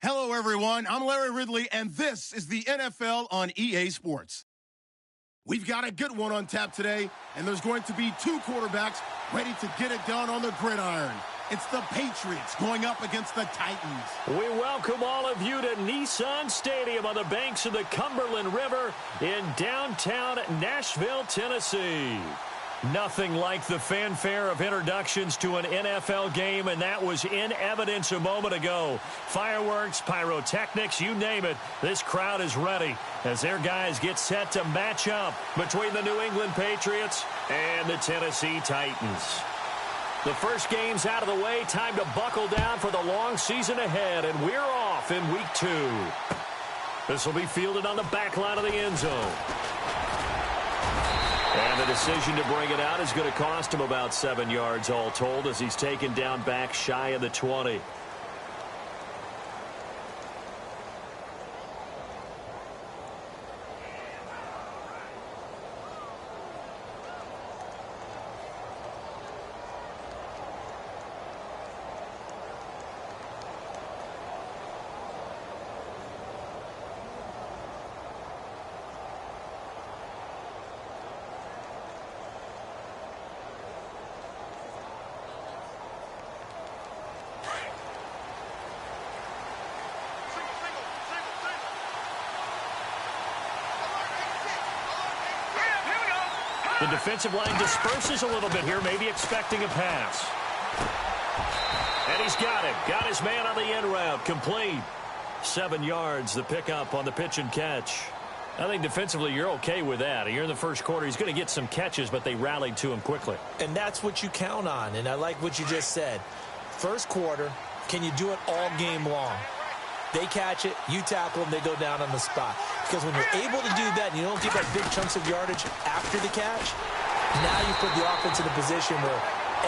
Hello, everyone. I'm Larry Ridley, and this is the NFL on EA Sports. We've got a good one on tap today, and there's going to be two quarterbacks ready to get it done on the gridiron. It's the Patriots going up against the Titans. We welcome all of you to Nissan Stadium on the banks of the Cumberland River in downtown Nashville, Tennessee. Nothing like the fanfare of introductions to an NFL game, and that was in evidence a moment ago. Fireworks, pyrotechnics, you name it. This crowd is ready as their guys get set to match up between the New England Patriots and the Tennessee Titans. The first game's out of the way. Time to buckle down for the long season ahead, and we're off in week 2. This will be fielded on the back line of the end zone. And the decision to bring it out is going to cost him about 7 yards all told as he's taken down back shy of the 20. The defensive line disperses a little bit here, maybe expecting a pass. And he's got him. Got his man on the end route. Complete. 7 yards, the pickup on the pitch and catch. I think defensively you're okay with that. You're in the first quarter. He's going to get some catches, but they rallied to him quickly. And that's what you count on, and I like what you just said. First quarter, can you do it all game long? They catch it, you tackle them, they go down on the spot. Because when you're able to do that and you don't give up big chunks of yardage after the catch, now you put the offense in a position where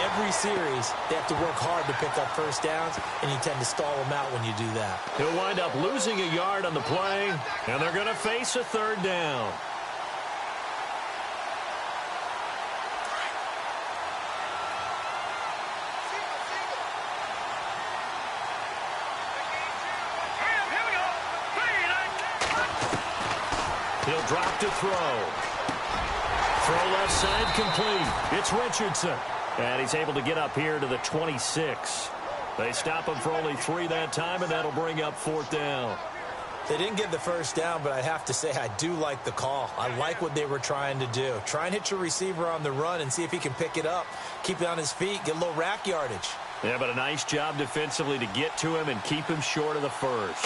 every series they have to work hard to pick up first downs, and you tend to stall them out when you do that. He'll wind up losing a yard on the play, and they're going to face a third down. He'll drop to throw. Throw left side complete. It's Richardson. And he's able to get up here to the 26. They stop him for only 3 that time, and that'll bring up 4th down. They didn't get the first down, but I have to say I do like the call. I like what they were trying to do. Try and hit your receiver on the run and see if he can pick it up. Keep it on his feet, get a little rack yardage. Yeah, but a nice job defensively to get to him and keep him short of the first.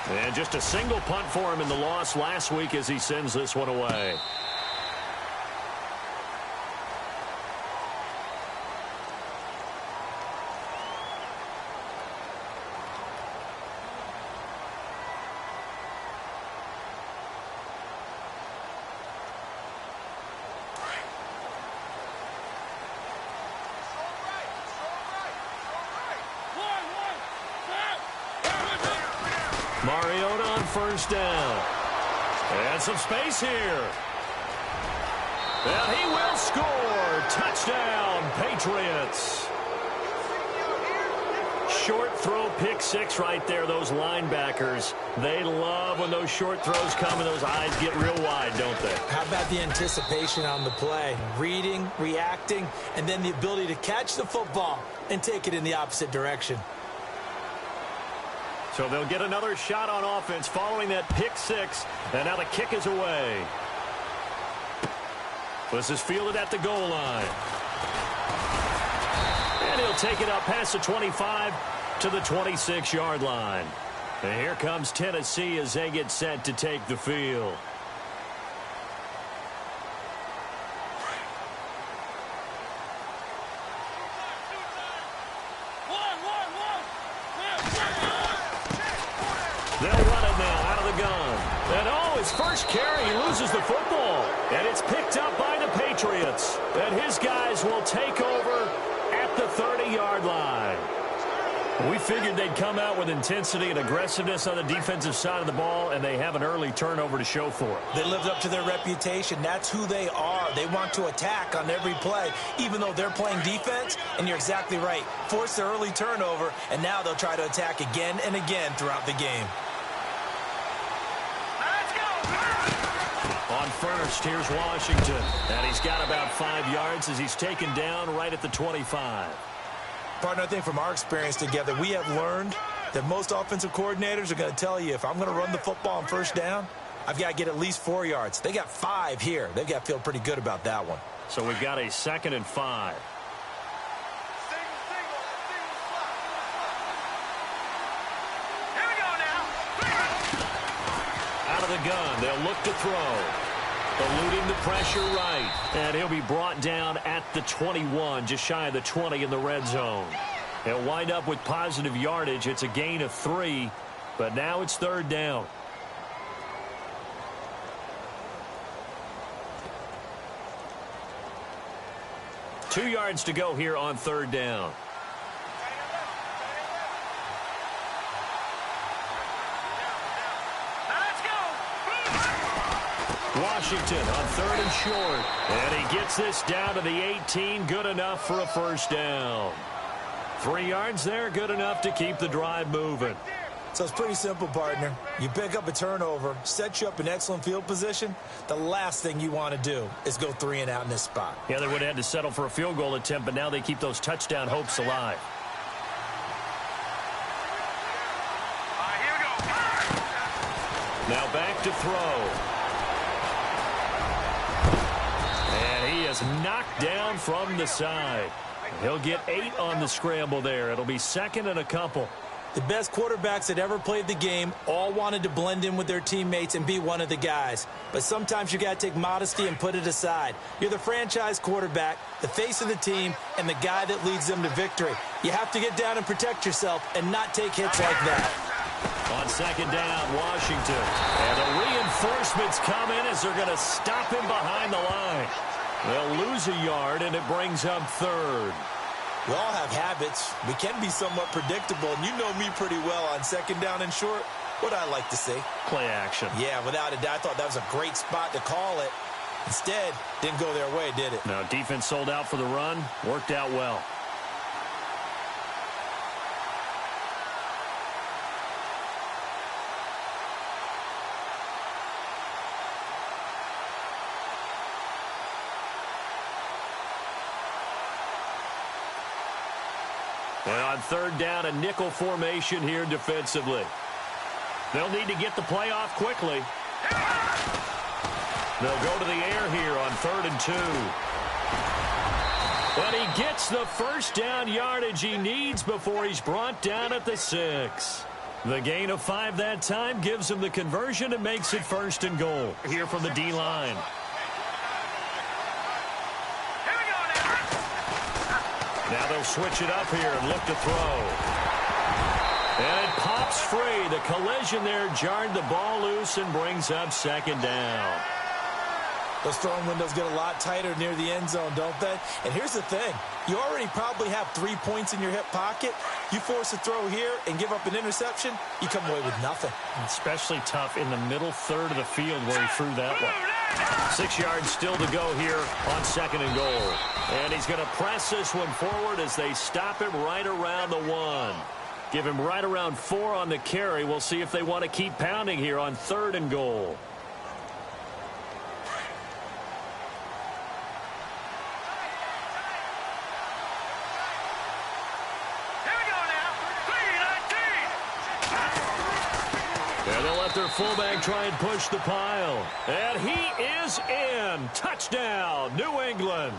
And just a single punt for him in the loss last week as he sends this one away. Mariota on first down. And some space here. And he will score. Touchdown, Patriots. Short throw, pick 6 right there. Those linebackers, they love when those short throws come and those eyes get real wide, don't they? How about the anticipation on the play? Reading, reacting, and then the ability to catch the football and take it in the opposite direction. So they'll get another shot on offense following that pick 6, and now the kick is away. This is fielded at the goal line. And he'll take it up past the 25 to the 26-yard line. And here comes Tennessee as they get set to take the field. They'll run it now out of the gun. And oh, his first carry, he loses the football. And it's picked up by the Patriots. And his guys will take over at the 30-yard line. We figured they'd come out with intensity and aggressiveness on the defensive side of the ball, and they have an early turnover to show for it. They lived up to their reputation. That's who they are. They want to attack on every play, even though they're playing defense. And you're exactly right. Force the early turnover, and now they'll try to attack again and again throughout the game. On first, here's Washington. And he's got about 5 yards as he's taken down right at the 25. Partner, I think from our experience together, we have learned that most offensive coordinators are going to tell you, if I'm going to run the football on first down, I've got to get at least 4 yards. They got 5 here. They've got to feel pretty good about that one. So we've got a 2nd and 5. Here we go now. Out of the gun, they'll look to throw. Eluding the pressure right. And he'll be brought down at the 21, just shy of the 20 in the red zone. He'll wind up with positive yardage. It's a gain of 3, but now it's 3rd down. Two yards to go here on 3rd down. Washington on 3rd and short. And he gets this down to the 18. Good enough for a first down. 3 yards there, good enough to keep the drive moving. So it's pretty simple, partner. You pick up a turnover, set you up in excellent field position. The last thing you want to do is go 3 and out in this spot. Yeah, they would have had to settle for a field goal attempt, but now they keep those touchdown hopes alive. Here we go. Now back to throw. And he is knocked down from the side. He'll get 8 on the scramble there. It'll be 2nd and a couple. The best quarterbacks that ever played the game all wanted to blend in with their teammates and be one of the guys. But sometimes you got to take modesty and put it aside. You're the franchise quarterback, the face of the team, and the guy that leads them to victory. You have to get down and protect yourself and not take hits like that. On 2nd down, Washington. And the reinforcements come in as they're going to stop him behind the line. They'll lose a yard, and it brings up 3rd. We all have habits. We can be somewhat predictable, and you know me pretty well on 2nd down and short. What I like to see. Play action. Yeah, without a doubt. I thought that was a great spot to call it. Instead, didn't go their way, did it? Now, defense sold out for the run. Worked out well. And on 3rd down, a nickel formation here defensively. They'll need to get the play off quickly. They'll go to the air here on 3rd and 2. But he gets the first down yardage he needs before he's brought down at the 6. The gain of 5 that time gives him the conversion and makes it 1st and goal. Here from the D-line. Now they'll switch it up here and look to throw. And it pops free. The collision there jarred the ball loose and brings up 2nd down. Those throwing windows get a lot tighter near the end zone, don't they? And here's the thing. You already probably have 3 points in your hip pocket. You force a throw here and give up an interception, you come away with nothing. Especially tough in the middle 3rd of the field where he threw that one. 6 yards still to go here on 2nd and goal. And he's going to press this one forward as they stop him right around the 1. Give him right around 4 on the carry. We'll see if they want to keep pounding here on 3rd and goal. And they'll let their fullback try and push the pile. And he is in. Touchdown, New England.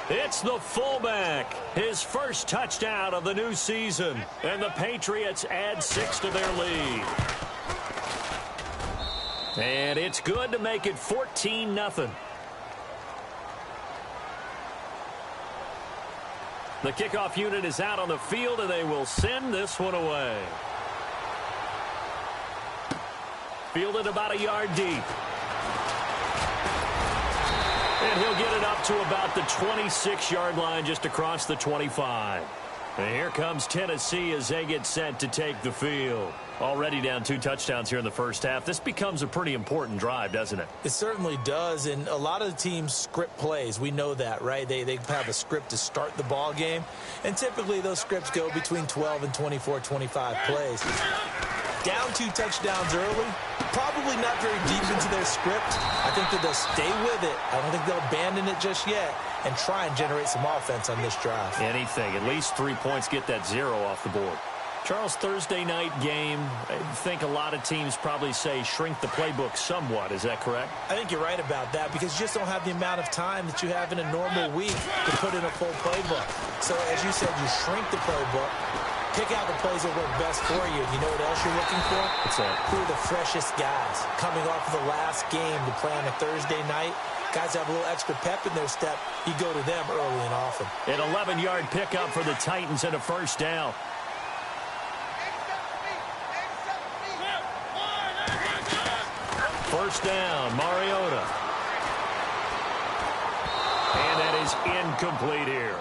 It's the fullback. His first touchdown of the new season. And the Patriots add 6 to their lead. And it's good to make it 14-0. The kickoff unit is out on the field, and they will send this one away. Fielded about a yard deep. And he'll get it up to about the 26-yard line just across the 25. And here comes Tennessee as they get set to take the field. Already down 2 touchdowns here in the first half. This becomes a pretty important drive, doesn't it? It certainly does, and a lot of the teams script plays. We know that, right? They have a script to start the ball game, and typically those scripts go between 12 and 24, 25 plays. Down 2 touchdowns early, probably not very deep into their script. I think that they'll stay with it. I don't think they'll abandon it just yet and try and generate some offense on this drive. Anything. At least 3 points, get that 0 off the board. Charles, Thursday night game, I think a lot of teams probably say shrink the playbook somewhat. Is that correct? I think you're right about that because you just don't have the amount of time that you have in a normal week to put in a full playbook. So, as you said, you shrink the playbook, pick out the plays that work best for you. You know what else you're looking for? What's that? Who are the freshest guys coming off of the last game to play on a Thursday night? Guys have a little extra pep in their step. You go to them early and often. An 11-yard pickup for the Titans and a first down. First down, Mariota. And that is incomplete here.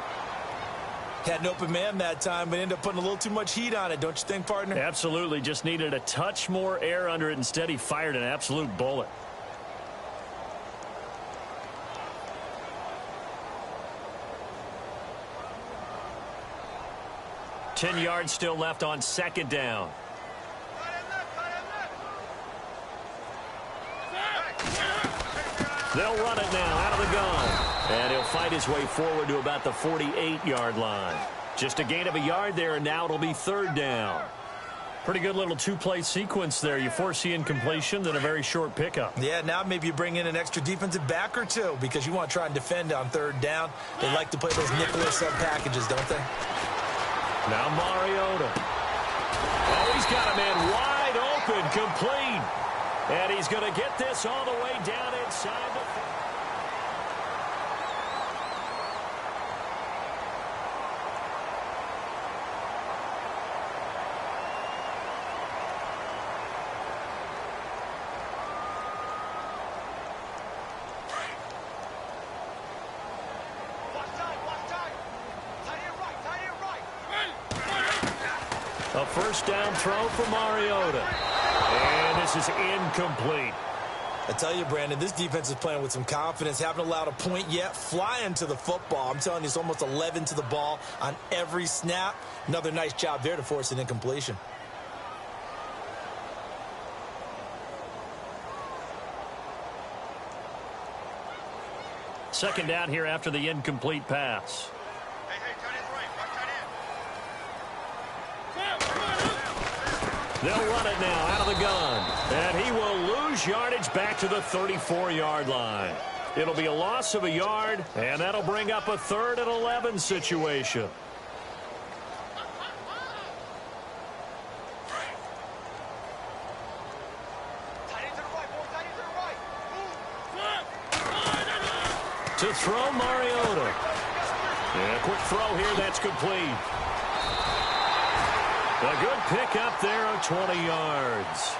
Had an open man that time, but ended up putting a little too much heat on it, don't you think, partner? Absolutely. Just needed a touch more air under it. Instead, he fired an absolute bullet. Ten yards still left on second down. They'll run it now out of the gun. And he'll fight his way forward to about the 48-yard line. Just a gain of a yard there, and now it'll be third down. Pretty good little 2-play sequence there. You force the incompletion, then a very short pickup. Yeah, now maybe you bring in an extra defensive back or two because you want to try and defend on third down. They like to play those nickel or sub packages, don't they? Now Mariota. Oh, he's got a man wide open, complete. And he's going to get this all the way down inside the... A first down throw for Mariota. And this is incomplete. I tell you, Brandon, this defense is playing with some confidence. Haven't allowed a point yet. Flying to the football. I'm telling you, it's almost 11 to the ball on every snap. Another nice job there to force an incompletion. Second down here after the incomplete pass. They'll run it now out of the gun. And he will lose yardage back to the 34-yard line. It'll be a loss of a yard, and that'll bring up a 3rd and 11 situation. To throw Mariota. And a quick throw here, that's complete. A good pickup there of 20 yards.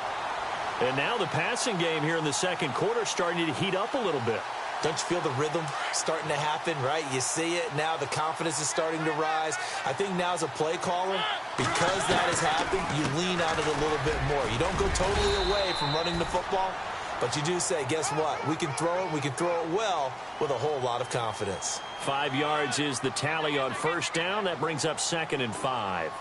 And now the passing game here in the second quarter starting to heat up a little bit. Don't you feel the rhythm starting to happen, right? You see it. Now the confidence is starting to rise. I think now as a play caller, because that has happened, you lean on it a little bit more. You don't go totally away from running the football, but you do say, guess what? We can throw it. We can throw it well with a whole lot of confidence. 5 yards is the tally on first down. That brings up 2nd and 5.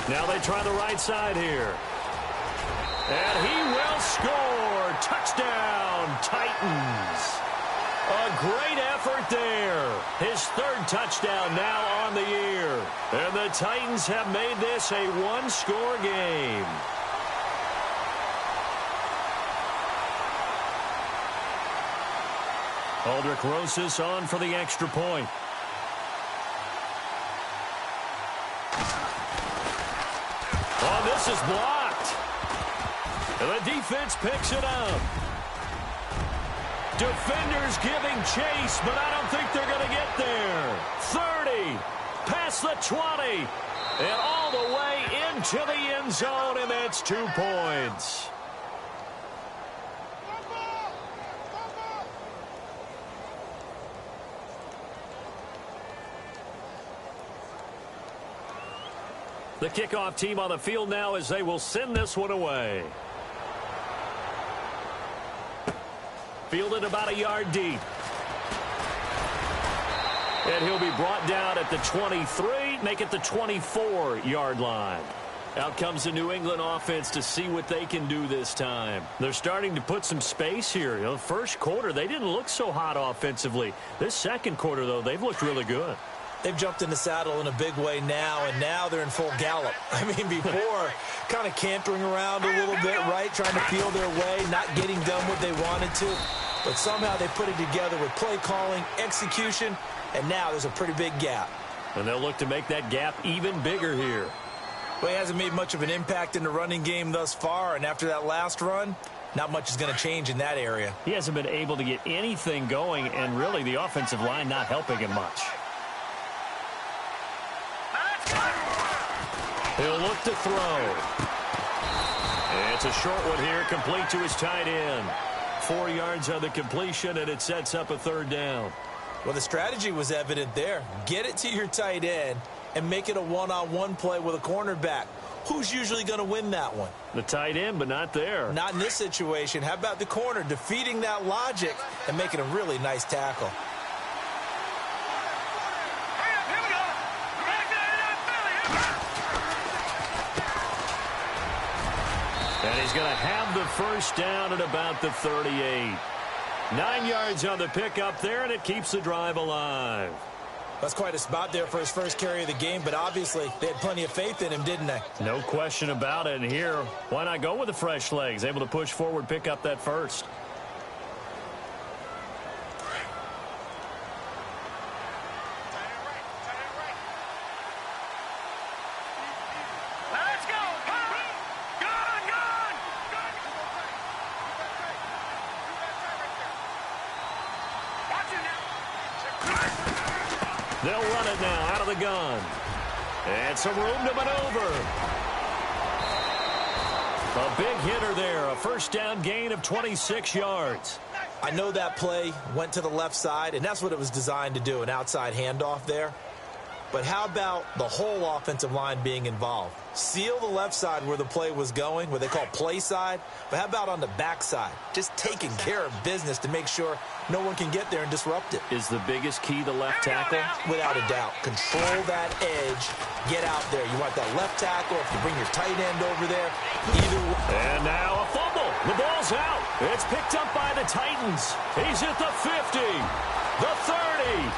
Now they try the right side here. And he will score. Touchdown, Titans. A great effort there. His 3rd touchdown now on the year. And the Titans have made this a 1-score game. Aldrich Rosas on for the extra point. Oh, this is blocked. And the defense picks it up. Defenders giving chase, but I don't think they're going to get there. 30, past the 20, and all the way into the end zone, and that's 2 points. The kickoff team on the field now as they will send this one away. Fielded about a yard deep. And he'll be brought down at the 23, make it the 24-yard line. Out comes the New England offense to see what they can do this time. They're starting to put some space here. You know, first quarter, they didn't look so hot offensively. This second quarter, though, they've looked really good. They've jumped in the saddle in a big way now, and now they're in full gallop. I mean, before, kind of cantering around a little bit, right, trying to feel their way, not getting done what they wanted to. But somehow they put it together with play calling, execution, and now there's a pretty big gap. And they'll look to make that gap even bigger here. Well, he hasn't made much of an impact in the running game thus far, and after that last run, not much is going to change in that area. He hasn't been able to get anything going, and really the offensive line not helping him much. He'll look to throw. It's a short one here, complete to his tight end. 4 yards on the completion, and it sets up a third down. Well, the strategy was evident there. Get it to your tight end and make it a one-on-one play with a cornerback. Who's usually going to win that one? The tight end, but not there. Not in this situation. How about the corner defeating that logic and making a really nice tackle? And he's going to have the first down at about the 38. 9 yards on the pickup there, and it keeps the drive alive. That's quite a spot there for his first carry of the game, but obviously they had plenty of faith in him, didn't they? No question about it. And here, why not go with the fresh legs? Able to push forward, pick up that first. Let's go. Gone. Watch it now. They'll run it now out of the gun. And some room to maneuver. A big hitter there. A first down gain of 26 yards. I know that play went to the left side, and that's what it was designed to do, an outside handoff there. But how about the whole offensive line being involved? Seal the left side where the play was going, what they call play side. But how about on the back side? Just taking care of business to make sure no one can get there and disrupt it. Is the biggest key the left tackle? Without a doubt. Control that edge. Get out there. You want that left tackle. If you bring your tight end over there, either way. And now a fumble. The ball's out. It's picked up by the Titans. He's at the 50, the 30,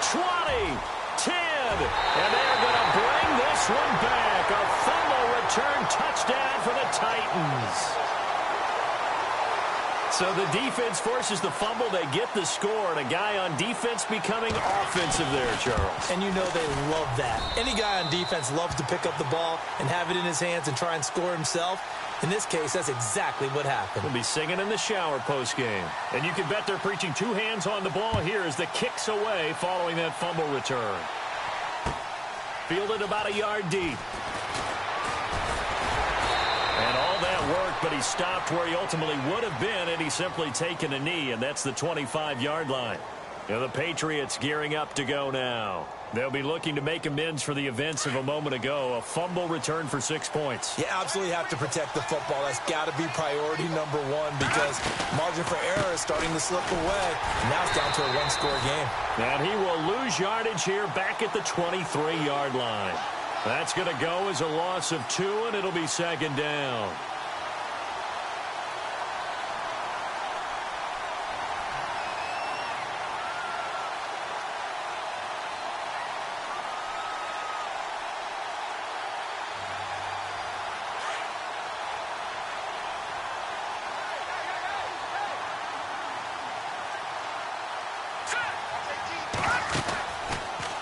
20, 10. And they're going to bring this one back. A fumble return touchdown for the Titans. So the defense forces the fumble. They get the score. And a guy on defense becoming offensive there, Charles. And you know they love that. Any guy on defense loves to pick up the ball and have it in his hands and try and score himself. In this case, that's exactly what happened. He'll be singing in the shower postgame. And you can bet they're preaching 2 hands on the ball here as the kick's away following that fumble return. Fielded about a yard deep. And all that worked, but he stopped where he ultimately would have been, and he's simply taken a knee, and that's the 25-yard line. And the Patriots gearing up to go now. They'll be looking to make amends for the events of a moment ago. A fumble return for 6 points. You absolutely have to protect the football. That's got to be priority number one because margin for error is starting to slip away. Now it's down to a one-score game. And he will lose yardage here back at the 23-yard line. That's going to go as a loss of 2, and it'll be second down.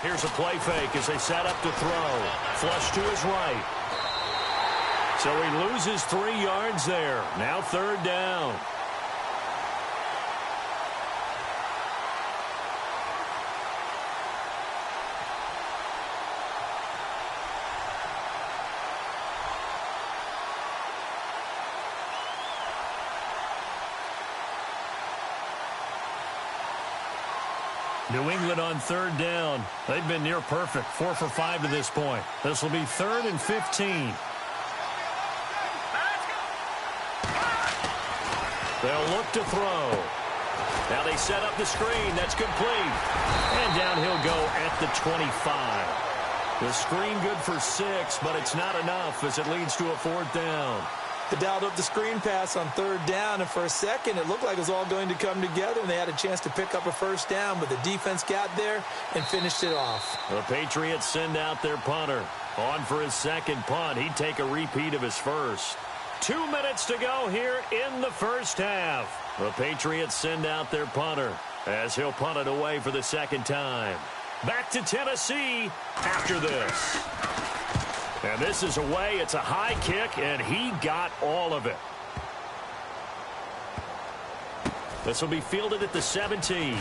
Here's a play fake as they set up to throw. Flush to his right. So he loses 3 yards there. Now third down. New England on third down. They've been near perfect, 4 for 5 to this point. This will be 3rd and 15. They'll look to throw. Now they set up the screen. That's complete. And down he'll go at the 25. The screen good for 6, but it's not enough as it leads to a 4th down. They dialed up the screen pass on 3rd down, and for a second it looked like it was all going to come together, and they had a chance to pick up a 1st down, but the defense got there and finished it off. The Patriots send out their punter. On for his 2nd punt. He'd take a repeat of his 1st. 2 minutes to go here in the 1st half. The Patriots send out their punter as he'll punt it away for the 2nd time. Back to Tennessee after this. And this is away. It's a high kick, and he got all of it. This will be fielded at the 17.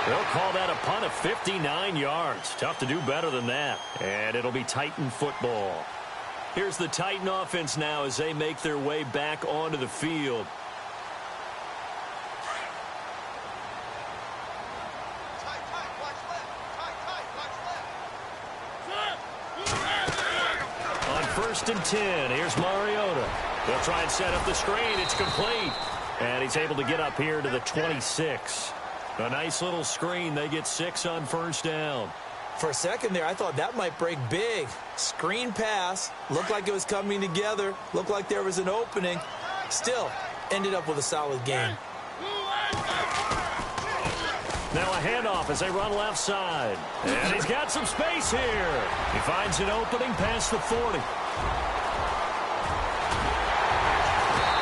They'll call that a punt of 59 yards. Tough to do better than that. And it'll be Titan football. Here's the Titan offense now as they make their way back onto the field. On 1st and 10, here's Mariota. They'll try and set up the screen. It's complete. And he's able to get up here to the 26. A nice little screen. They get 6 on 1st down. For a second there, I thought that might break big. Screen pass. Looked like it was coming together. Looked like there was an opening. Still, ended up with a solid game. Now a handoff as they run left side. And he's got some space here. He finds an opening past the 40.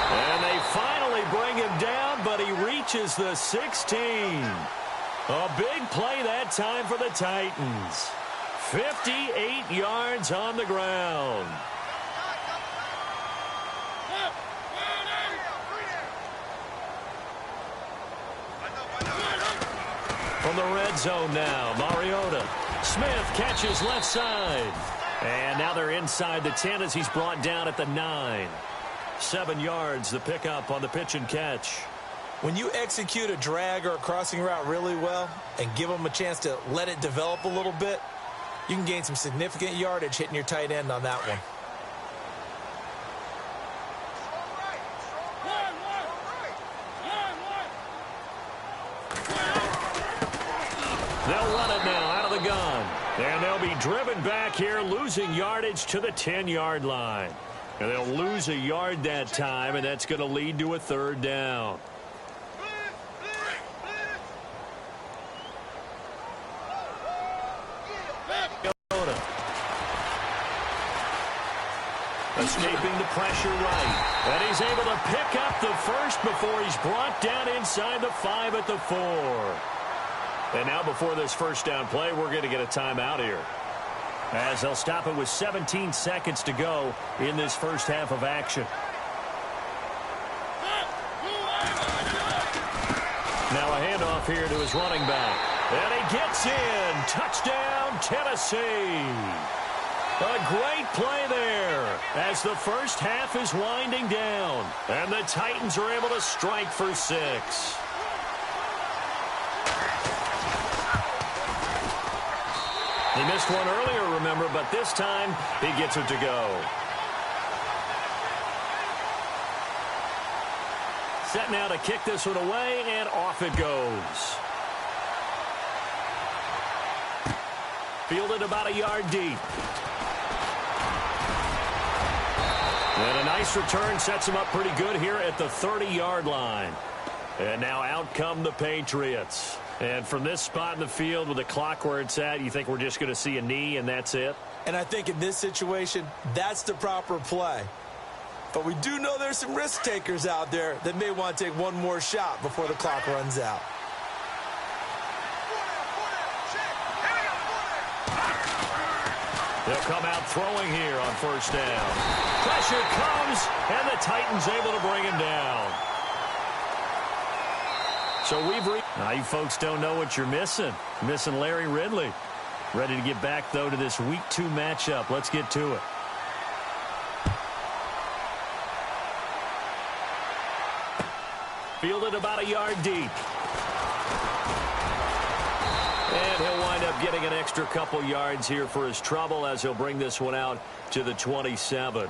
And they finally bring him down, but he reaches the 16. A big play that time for the Titans. 58 yards on the ground. From the red zone now, Mariota. Smith catches left side. And now they're inside the 10 as he's brought down at the 9. 7 yards, the pickup on the pitch and catch. When you execute a drag or a crossing route really well and give them a chance to let it develop a little bit, you can gain some significant yardage hitting your tight end on that one. They'll run it now out of the gun. And they'll be driven back here, losing yardage to the 10-yard line. And they'll lose a yard that time, and that's going to lead to a 3rd down. Escaping the pressure right. And he's able to pick up the 1st before he's brought down inside the 5 at the 4. And now before this 1st down play, we're going to get a timeout here, as they'll stop it with 17 seconds to go in this 1st half of action. Now a handoff here to his running back. And he gets in. Touchdown, Tennessee. A great play there as the 1st half is winding down. And the Titans are able to strike for 6. He missed one earlier, remember, but this time he gets it to go. Set now to kick this one away, and off it goes. Fielded about a yard deep. And a nice return sets him up pretty good here at the 30-yard line. And now out come the Patriots. And from this spot in the field with the clock where it's at, you think we're just going to see a knee and that's it? And I think in this situation, that's the proper play. But we do know there's some risk takers out there that may want to take one more shot before the clock runs out. They'll come out throwing here on 1st down. Pressure comes, and the Titans able to bring him down. So now you folks don't know what you're missing. Missing Larry Ridley. Ready to get back, though, to this Week 2 matchup. Let's get to it. Fielded about a yard deep. And he'll wind up getting an extra couple yards here for his trouble as he'll bring this one out to the 27.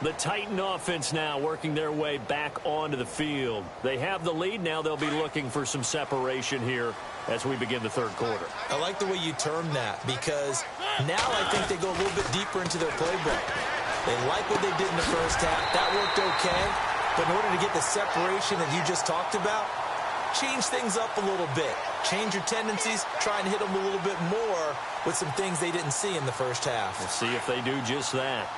The Titan offense now working their way back onto the field. They have the lead. Now they'll be looking for some separation here as we begin the third quarter. I like the way you term that, because now I think they go a little bit deeper into their playbook. They like what they did in the first half. That worked okay. But in order to get the separation that you just talked about, change things up a little bit. Change your tendencies. Try and hit them a little bit more with some things they didn't see in the first half. We'll see if they do just that.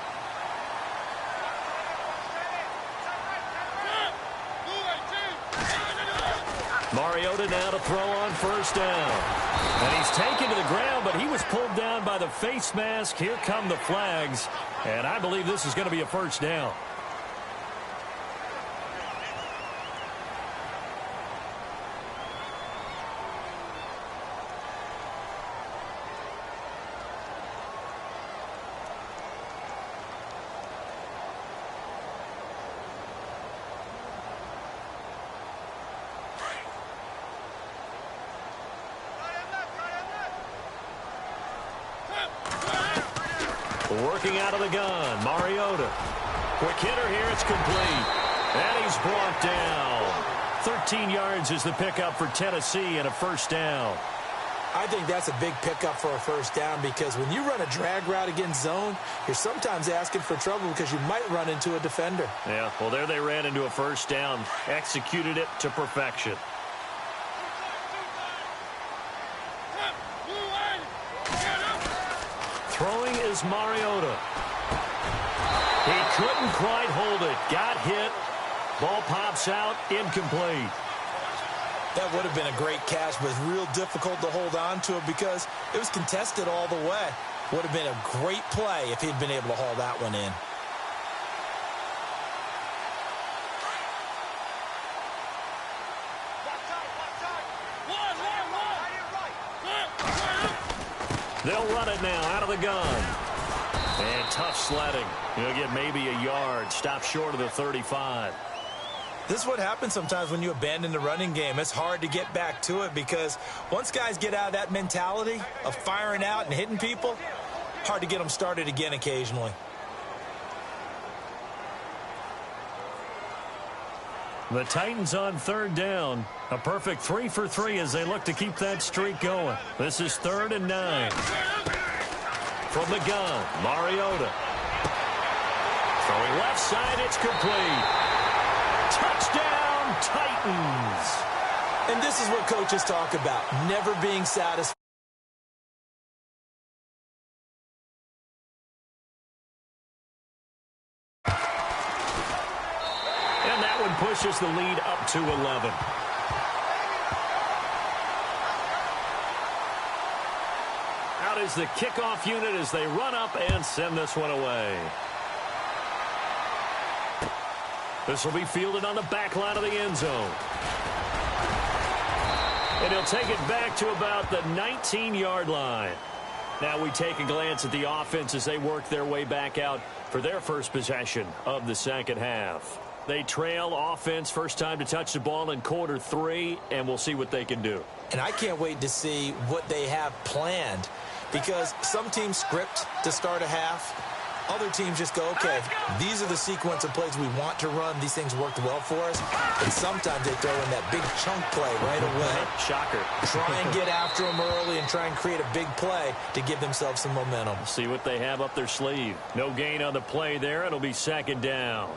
Mariota now to throw on first down. And he's taken to the ground, but he was pulled down by the face mask. Here come the flags. And I believe this is going to be a first down. Working out of the gun, Mariota. Quick hitter here, it's complete. And he's brought down. 13 yards is the pickup for Tennessee and a first down. I think that's a big pickup for a first down, because when you run a drag route against zone, you're sometimes asking for trouble because you might run into a defender. Yeah, well, there they ran into a first down. Executed it to perfection. Throwing is Mariota. He couldn't quite hold it. Got hit. Ball pops out. Incomplete. That would have been a great catch, but it's real difficult to hold on to it because it was contested all the way. Would have been a great play if he'd been able to haul that one in. They'll run it now out of the gun. And tough sledding. He'll get maybe a yard. Stop short of the 35. This is what happens sometimes when you abandon the running game. It's hard to get back to it because once guys get out of that mentality of firing out and hitting people, hard to get them started again occasionally. The Titans on third down. A perfect 3 for 3 as they look to keep that streak going. This is 3rd and 9. From the gun, Mariota. Throwing left side, it's complete. Touchdown, Titans. And this is what coaches talk about, never being satisfied. And that one pushes the lead up to 11. Out is the kickoff unit as they run up and send this one away. This will be fielded on the back line of the end zone. And he'll take it back to about the 19-yard line. Now we take a glance at the offense as they work their way back out for their first possession of the second half. They trail offense, first time to touch the ball in quarter 3, and we'll see what they can do. And I can't wait to see what they have planned, because some teams script to start a half. Other teams just go, okay, these are the sequence of plays we want to run. These things worked well for us. And sometimes they throw in that big chunk play right away. Shocker. Try and get after them early and try and create a big play to give themselves some momentum. See what they have up their sleeve. No gain on the play there. It'll be second down.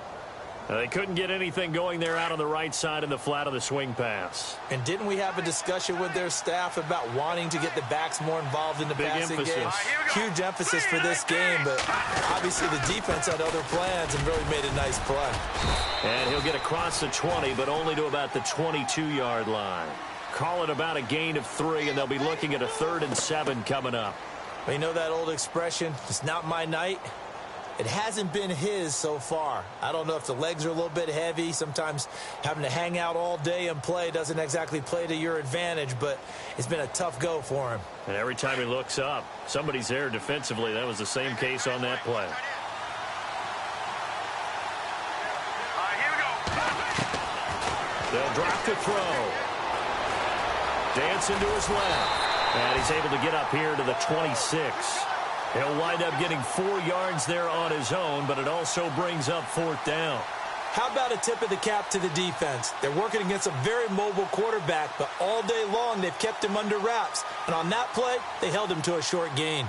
They couldn't get anything going there out on the right side in the flat of the swing pass. And didn't we have a discussion with their staff about wanting to get the backs more involved in the passing game? Huge emphasis for this game, but obviously the defense had other plans and really made a nice play. And he'll get across the 20, but only to about the 22-yard line. Call it about a gain of 3, and they'll be looking at a 3rd and 7 coming up. Well, you know that old expression, it's not my night? It hasn't been his so far. I don't know if the legs are a little bit heavy. Sometimes having to hang out all day and play doesn't exactly play to your advantage, but it's been a tough go for him. And every time he looks up, somebody's there defensively. That was the same case on that play. They'll drive to throw. Dancing to his left. And he's able to get up here to the 26. He'll wind up getting 4 yards there on his own, but it also brings up 4th down. How about a tip of the cap to the defense? They're working against a very mobile quarterback, but all day long they've kept him under wraps. And on that play, they held him to a short gain.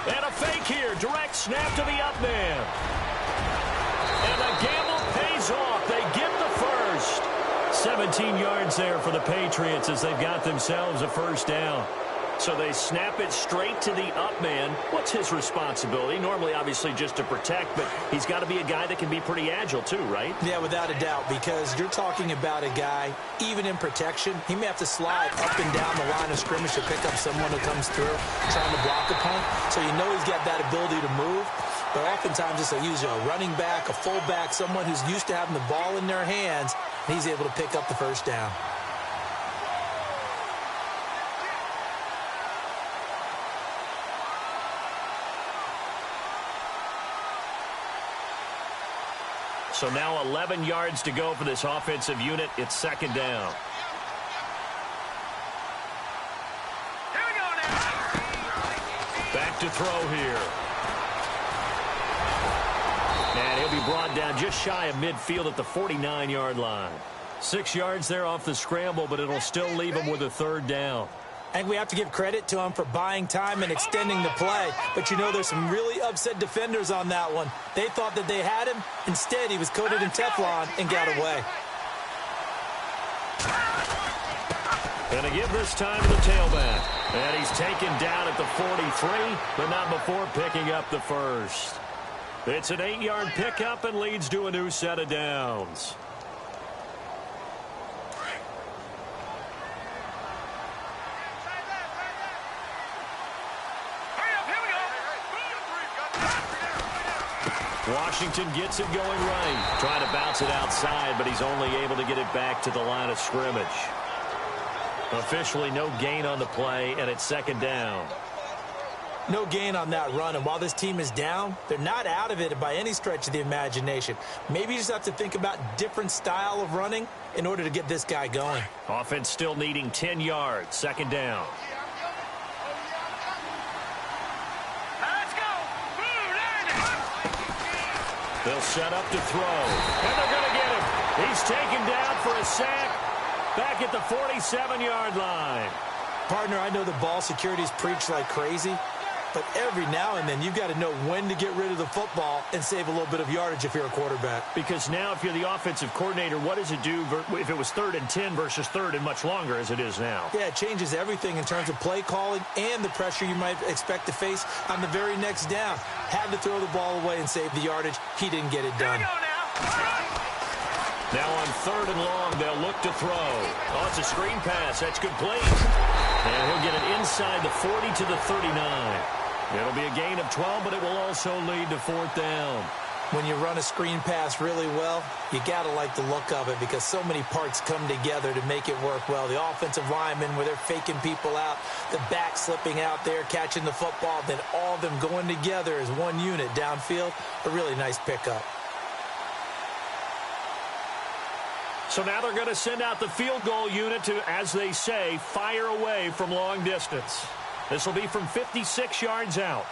And a fake here. Direct snap to the up man. And the gamble pays off. They get the first. 17 yards there for the Patriots as they've got themselves a 1st down. So they snap it straight to the up man. What's his responsibility? Normally, obviously, just to protect, but he's got to be a guy that can be pretty agile too, right? Yeah, without a doubt, because you're talking about a guy, even in protection, he may have to slide up and down the line of scrimmage to pick up someone who comes through trying to block a punt. So you know he's got that ability to move. But oftentimes, just use a running back, a fullback, someone who's used to having the ball in their hands, and he's able to pick up the 1st down. So now 11 yards to go for this offensive unit. It's 2nd down. Here we go now. Back to throw here. And he'll be brought down just shy of midfield at the 49-yard line. 6 yards there off the scramble, but it'll still leave him with a 3rd down. I think we have to give credit to him for buying time and extending the play. But, you know, there's some really upset defenders on that one. They thought that they had him. Instead, he was coated in Teflon and got away. And a give this time to the tailback. And he's taken down at the 43, but not before picking up the 1st. It's an 8-yard pickup and leads to a new set of downs. Washington gets it going right. Trying to bounce it outside, but he's only able to get it back to the line of scrimmage. Officially no gain on the play, and it's 2nd down. No gain on that run, and while this team is down, they're not out of it by any stretch of the imagination. Maybe you just have to think about different style of running in order to get this guy going. Offense still needing 10 yards. 2nd down. Let's go. They'll set up to throw, and they're going to get him. He's taken down for a sack back at the 47-yard line. Partner, I know the ball security's preached like crazy, but every now and then you've got to know when to get rid of the football and save a little bit of yardage if you're a quarterback. Because now if you're the offensive coordinator, what does it do if it was 3rd and 10 versus 3rd and much longer as it is now? Yeah, it changes everything in terms of play calling and the pressure you might expect to face on the very next down. Had to throw the ball away and save the yardage. He didn't get it done. Now on 3rd and long, they'll look to throw. Oh, it's a screen pass. That's complete. And he'll get it inside the 40 to the 39. It'll be a gain of 12, but it will also lead to 4th down. When you run a screen pass really well, you got to like the look of it because so many parts come together to make it work well. The offensive linemen, where they're faking people out, the back slipping out there, catching the football, then all of them going together as one unit downfield. A really nice pickup. So now they're going to send out the field goal unit to, as they say, fire away from long distance. This will be from 56 yards out.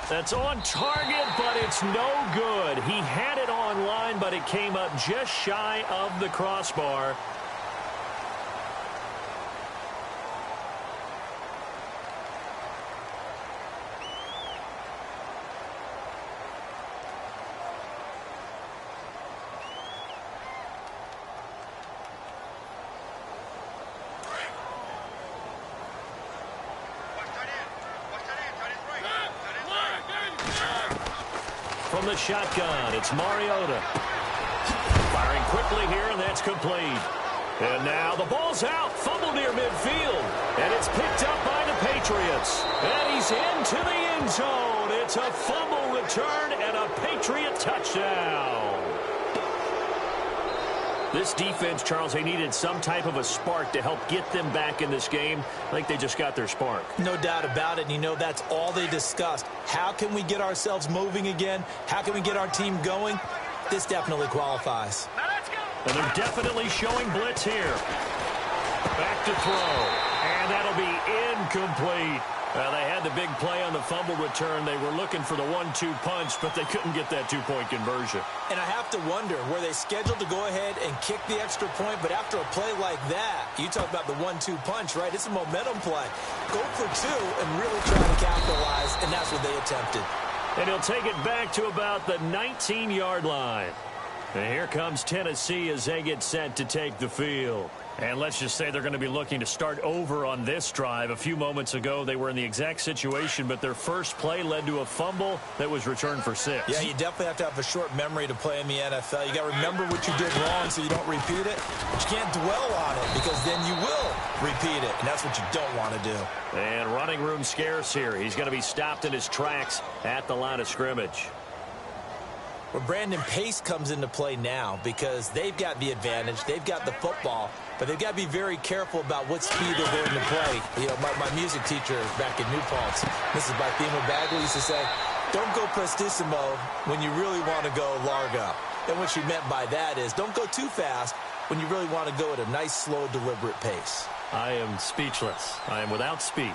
That's on target, but it's no good. He had it on line, but it came up just shy of the crossbar. From the shotgun, it's Mariota. Firing quickly here, and that's complete. And now the ball's out. Fumble near midfield. And it's picked up by the Patriots. And he's into the end zone. It's a fumble return and a Patriot touchdown. This defense, Charles, they needed some type of a spark to help get them back in this game. I think they just got their spark. No doubt about it. And you know, that's all they discussed. How can we get ourselves moving again? How can we get our team going? This definitely qualifies. Now let's go. And they're definitely showing blitz here. Back to throw. And that'll be incomplete. They had the big play on the fumble return. They were looking for the 1-2 punch, but they couldn't get that two-point conversion. And I have to wonder, were they scheduled to go ahead and kick the extra point? But after a play like that, you talk about the 1-2 punch, right? It's a momentum play. Go for two and really try to capitalize, and that's what they attempted. And he'll take it back to about the 19-yard line. And here comes Tennessee as they get set to take the field. And let's just say they're going to be looking to start over on this drive. A few moments ago, they were in the exact situation, but their first play led to a fumble that was returned for 6. Yeah, you definitely have to have a short memory to play in the NFL. You got to remember what you did wrong so you don't repeat it. But you can't dwell on it because then you will repeat it, and that's what you don't want to do. And running room scarce here. He's going to be stopped in his tracks at the line of scrimmage. Well, Brandon, pace comes into play now because they've got the advantage. They've got the football, but they've got to be very careful about what speed they're going to play. You know, my music teacher back in New Paltz, Mrs. Barthema Bagley, used to say, don't go prestissimo when you really want to go largo. And what she meant by that is don't go too fast when you really want to go at a nice, slow, deliberate pace. I am speechless. I am without speech.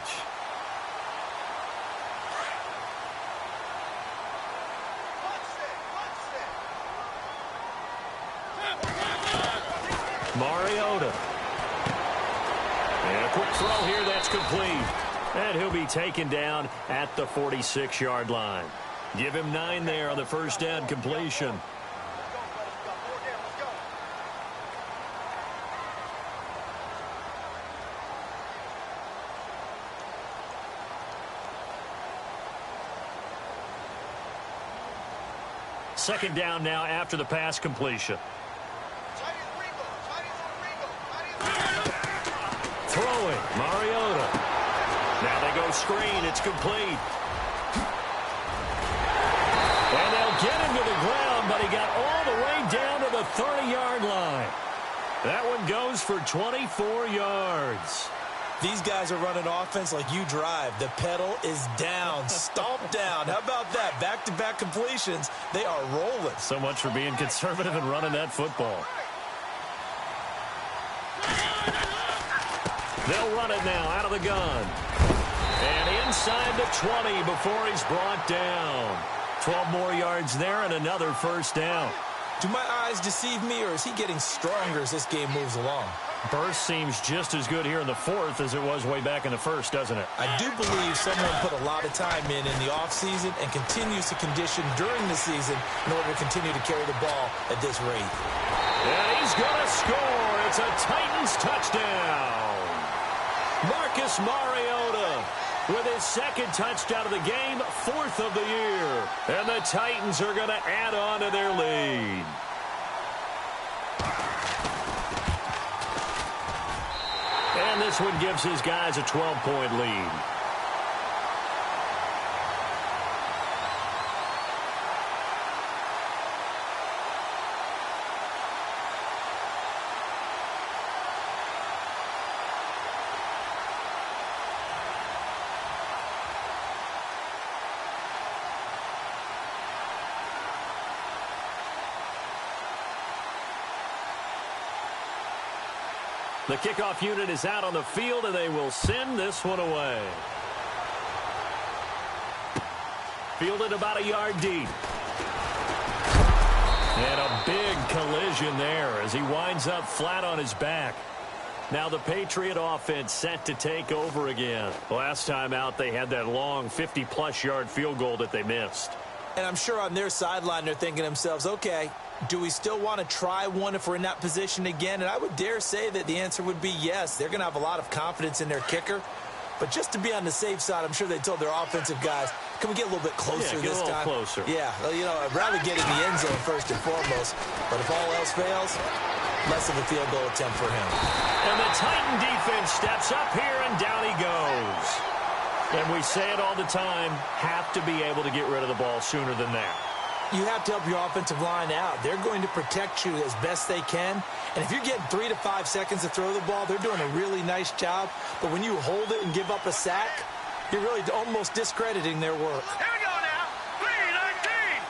Mariota. And a quick throw here that's complete. And he'll be taken down at the 46-yard line. Give him 9 there on the first down completion. Second down now after the pass completion. Throwing, Mariota. Now they go screen. It's complete. And they'll get him to the ground, but he got all the way down to the 30-yard line. That one goes for 24 yards. These guys are running offense like you drive. The pedal is down, stomp down. How about that? Back-to-back completions. They are rolling. So much for being conservative and running that football. They'll run it now out of the gun. And inside the 20 before he's brought down. 12 more yards there and another first down. Do my eyes deceive me, or is he getting stronger as this game moves along? Burst seems just as good here in the fourth as it was way back in the first, doesn't it? I do believe someone put a lot of time in the offseason and continues to condition during the season in order to continue to carry the ball at this rate. And he's going to score. It's a Titans touchdown. Marcus Mariota with his second touchdown of the game, 4th of the year. And the Titans are going to add on to their lead. And this one gives his guys a 12-point lead. The kickoff unit is out on the field, and they will send this one away. Fielded about a yard deep. And a big collision there as he winds up flat on his back. Now the Patriot offense set to take over again. Last time out, they had that long 50-plus yard field goal that they missed. And I'm sure on their sideline they're thinking to themselves, okay, do we still want to try one if we're in that position again? And I would dare say that the answer would be yes. They're going to have a lot of confidence in their kicker. But just to be on the safe side, I'm sure they told their offensive guys, can we get a little bit closer this time? Closer. Yeah, well, you know, I'd rather get in the end zone first and foremost. But if all else fails, less of a field goal attempt for him. And the Titan defense steps up here, and down he goes. And we say it all the time, have to be able to get rid of the ball sooner than that. You have to help your offensive line out. They're going to protect you as best they can. And if you're getting 3 to 5 seconds to throw the ball, they're doing a really nice job. But when you hold it and give up a sack, you're really almost discrediting their work. Here we go now. 3-19.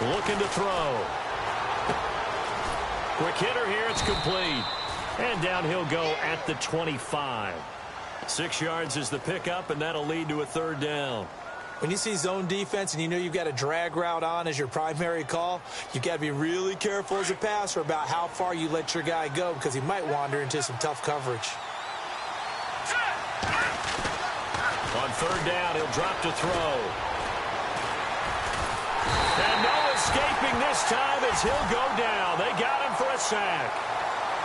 3-19. Looking to throw. Quick hitter here. It's complete. And down he'll go at the 25. 6 yards is the pickup, and that'll lead to a third down. When you see zone defense and you know you've got a drag route on as your primary call, you've got to be really careful as a passer about how far you let your guy go because he might wander into some tough coverage. On third down, he'll drop to throw. And no escaping this time as he'll go down. They got him for a sack.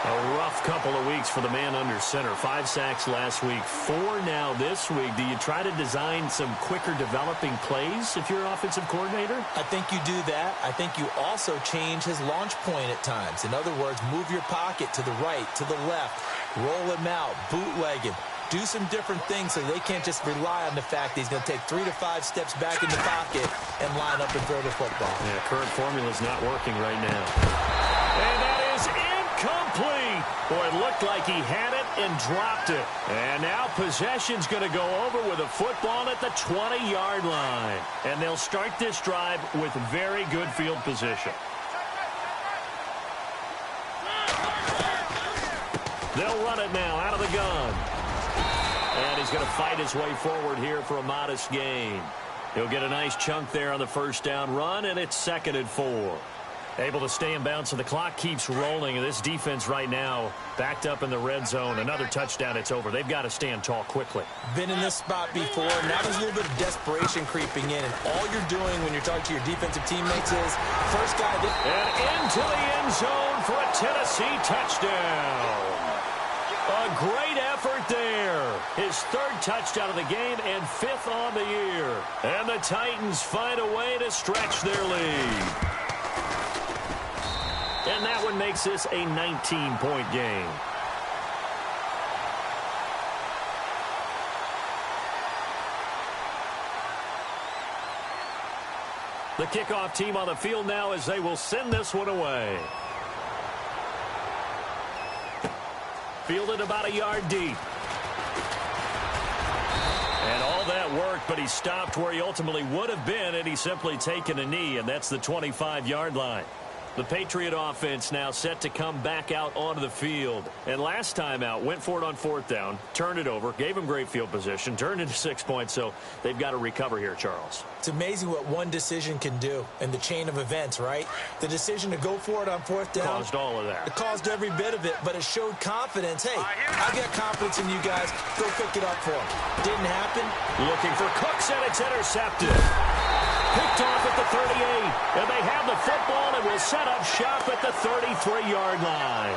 A rough couple of weeks for the man under center. 5 sacks last week, 4 now this week. Do you try to design some quicker developing plays if you're an offensive coordinator? I think you do that. I think you also change his launch point at times. In other words, move your pocket to the right, to the left, roll him out, bootleg him. Do some different things so they can't just rely on the fact that he's going to take 3 to 5 steps back in the pocket and line up and throw the football. Yeah, current formula's not working right now. And that is incomplete. Boy, it looked like he had it and dropped it. And now possession's going to go over with a football at the 20-yard line. And they'll start this drive with very good field position. They'll run it now out of the gun. And he's going to fight his way forward here for a modest gain. He'll get a nice chunk there on the first down run, and it's 2nd and 4. Able to stay in bounds, so the clock keeps rolling. And this defense right now backed up in the red zone. Another touchdown, it's over. They've got to stand tall quickly. Been in this spot before. Now there's a little bit of desperation creeping in. And all you're doing when you're talking to your defensive teammates is first guy. And into the end zone for a Tennessee touchdown. A great effort there. His 3rd touchdown of the game and 5th on the year. And the Titans find a way to stretch their lead. And that one makes this a 19-point game. The kickoff team on the field now as they will send this one away. Fielded about a yard deep. And all that worked, but he stopped where he ultimately would have been had he simply taken a knee, and that's the 25-yard line. The Patriot offense now set to come back out onto the field. And last time out, went for it on 4th down, turned it over, gave him great field position, turned into 6 points, so they've got to recover here, Charles. It's amazing what one decision can do in the chain of events, right? The decision to go for it on 4th down. Caused all of that. It caused every bit of it, but it showed confidence. Hey, I got confidence in you guys. Go pick it up for him. Didn't happen. Looking for Cooks, and it's intercepted. Picked off at the 38, and they have the football and will set up shop at the 33-yard line.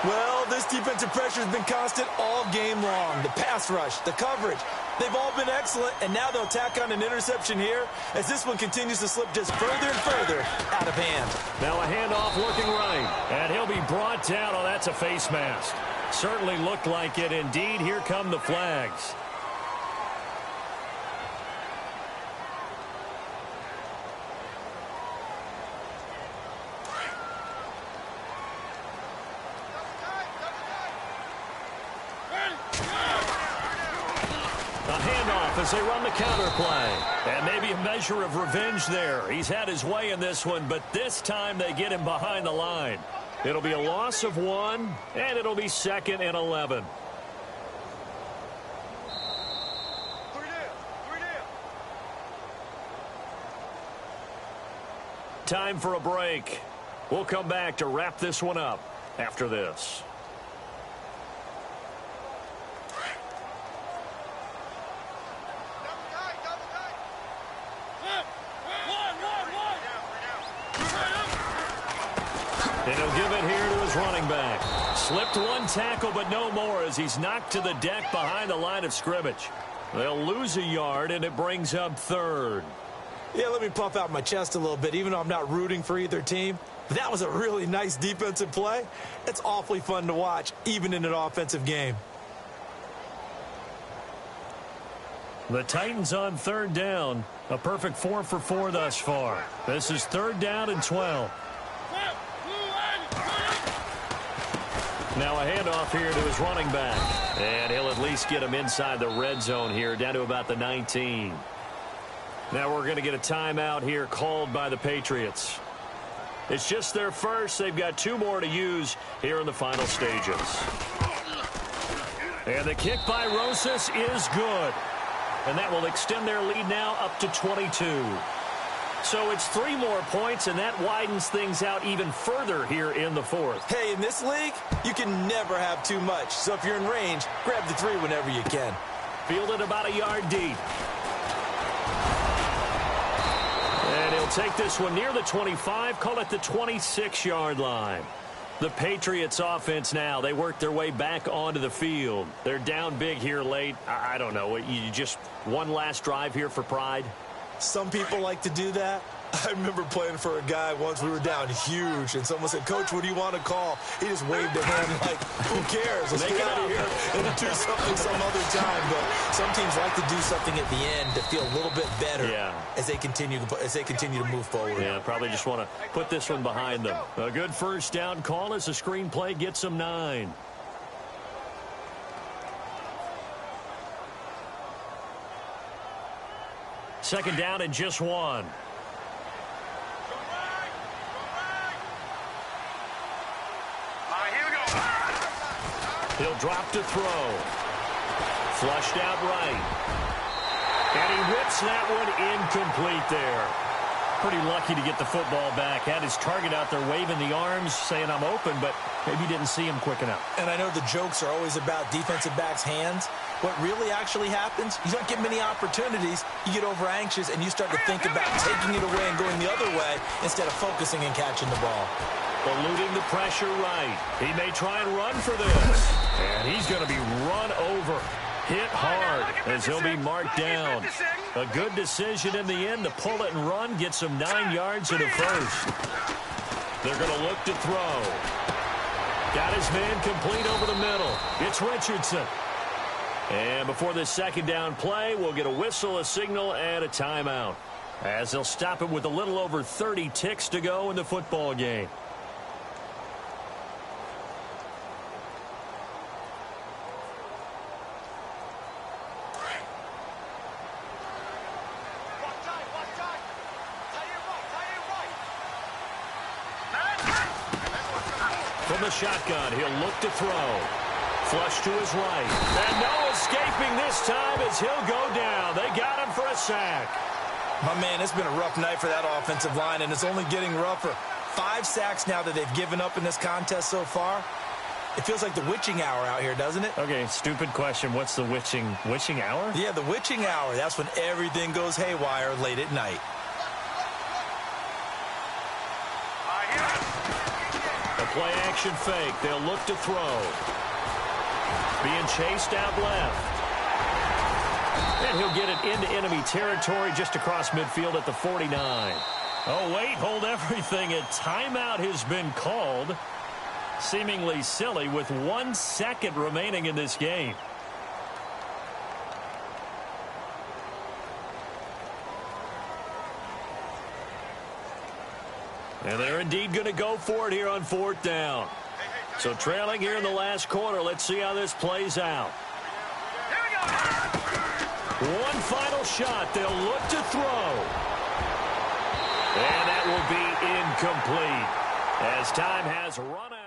Well, this defensive pressure has been constant all game long. The pass rush, the coverage, they've all been excellent, and now they'll tack on an interception here as this one continues to slip just further and further out of hand. Now a handoff looking right, and he'll be brought down. Oh, that's a face mask. Certainly looked like it. Indeed, here come the flags. As they run the counter play. And maybe a measure of revenge there. He's had his way in this one, but this time they get him behind the line. It'll be a loss of 1, and it'll be 2nd and 11. Time for a break. We'll come back to wrap this one up after this. And he'll give it here to his running back. Slipped 1 tackle, but no more as he's knocked to the deck behind the line of scrimmage. They'll lose a yard, and it brings up 3rd. Yeah, let me puff out my chest a little bit, even though I'm not rooting for either team. But that was a really nice defensive play. It's awfully fun to watch, even in an offensive game. The Titans on 3rd down. A perfect 4 for 4 thus far. This is 3rd down and 12. Now a handoff here to his running back. And he'll at least get him inside the red zone here, down to about the 19. Now we're going to get a timeout here called by the Patriots. It's just their first. They've got 2 more to use here in the final stages. And the kick by Rosas is good. And that will extend their lead now up to 22. So it's 3 more points, and that widens things out even further here in the 4th. Hey, in this league, you can never have too much. So if you're in range, grab the 3 whenever you can. Fielded about a yard deep. And he'll take this one near the 25, call it the 26-yard line. The Patriots offense now, they work their way back onto the field. They're down big here late. I don't know, you just one last drive here for pride? Some people like to do that. I remember playing for a guy once. We were down huge, and someone said, "Coach, what do you want to call?" He just waved a hand like, who cares? Let's get out of here and do something some other time. But some teams like to do something at the end to feel a little bit better as they continue to move forward. Yeah, probably just want to put this one behind them. A good first down call as the screenplay gets them 9. Second down and just 1. He'll drop to throw. Flushed out right. And he whips that one incomplete there. Pretty lucky to get the football back. Had his target out there waving the arms, saying I'm open, but maybe didn't see him quick enough. And I know the jokes are always about defensive backs' hands. What really actually happens, you don't get many opportunities. You get over anxious, and you start to think about taking it away and going the other way instead of focusing and catching the ball. Eluding the pressure right. He may try and run for this. And he's going to be run over. Hit hard as he'll be marked down. A good decision in the end to pull it and run. Gets him 9 yards in a first. They're going to look to throw. Got his man complete over the middle. It's Richardson. And before this second down play, we'll get a whistle, a signal, and a timeout. As they'll stop it with a little over 30 ticks to go in the football game. From the shotgun, he'll look to throw. Flush to his right. And no escaping this time as he'll go down. They got him for a sack. My man, it's been a rough night for that offensive line, and it's only getting rougher. 5 sacks now that they've given up in this contest so far. It feels like the witching hour out here, doesn't it? Okay, stupid question. What's the witching hour? Yeah, the witching hour. That's when everything goes haywire late at night. A play-action fake. They'll look to throw. Being chased out left. And he'll get it into enemy territory just across midfield at the 49. Oh, wait, hold everything. A timeout has been called. Seemingly silly with 1 second remaining in this game. And they're indeed going to go for it here on 4th down. So trailing here in the last quarter. Let's see how this plays out. One final shot. They'll look to throw. And that will be incomplete as time has run out.